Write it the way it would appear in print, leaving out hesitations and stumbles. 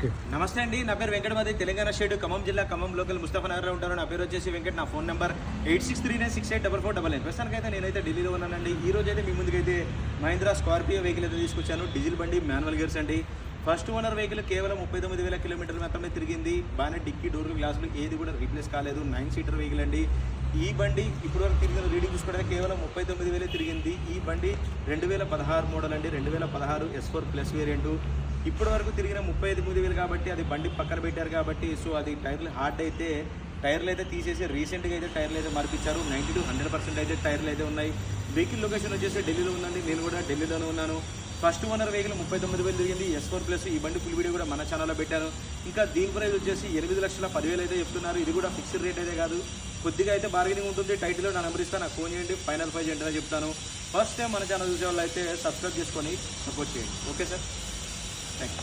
Okay. నమస్తే అండి, నా పేరు వెంకటమది, తెలంగాణ స్టేట్ ఖమ్మం జిల్లా ఖమ్మం లోకల్ ముస్తఫానగర్లో ఉంటారు. నా పేరు వచ్చేసి వెంకట్. నా ఫోన్ నెంబర్ 8639684499. ప్రస్తుతానికైతే నేనైతే ఢిల్లీలో ఉన్నానండి. ఈ రోజు అయితే మీ ముందుకైతే మహీంద్రా స్కార్పియో వెహికల్ అయితే తీసుకొచ్చాను. డీజిల్ బండి, మాన్యువల్ గేర్స్ అండి. ఫస్ట్ ఓనర్ వెహికల్ కేవలం 39,000 కిలోమీటర్లు మాత్రమే తిరిగింది. బాగానే డిక్కీ, డోర్లు, గ్లాసులు ఏది కూడా రీప్లేస్ కాలేదు. 9 సీటర్ వెహికల్ అండి. ఈ బండి ఇప్పటివరకు తిరిగిన రీడింగ్ చూసుకుంటే కేవలం 39,000 తిరిగింది. ఈ బండి 2016 మోడల్ అండి. 2016 S4 ప్లస్ వేరియంటు. ఇప్పటి వరకు తిరిగిన 38,000 కాబట్టి అది బండి పక్కన పెట్టారు కాబట్టి సో అది టైర్లు హార్డ్ అయితే టైర్లు అయితే తీసేసి రీసెంట్గా అయితే టైర్లు అయితే మార్పించారు. 90 to 100% అయితే టైర్లు అయితే ఉన్నాయి. వెహికల్ లొకేషన్ వచ్చేసి ఢిల్లీలో ఉందండి. నేను కూడా ఢిల్లీలోనే ఉన్నాను. ఫస్ట్ ఓనర్ వెహికల్ 39,000 తిరిగింది. S4 plus. ఈ బండి ఫుల్ వీడియో కూడా మన ఛానల్లో పెట్టాను. ఇంకా దీని ప్రైస్ వచ్చేసి 8,10,10,000 అయితే చెప్తున్నారు. ఇది కూడా ఫిక్స్డ్ రేట్ అయితే కాదు, కొద్దిగా అయితే బార్గెనింగ్ ఉంటుంది. టైటిల్లో నా నెంబర్ ఇస్తాను, నాకు ఫోన్ చేయండి. ఫైనల్ ప్రైస్ ఏంటనే చెప్తాను. ఫస్ట్ టైం మన ఛానల్ చూసే వాళ్ళు అయితే సబ్స్క్రైబ్ చేసుకొని సపోర్ట్ చేయండి. Okay sir, thank you.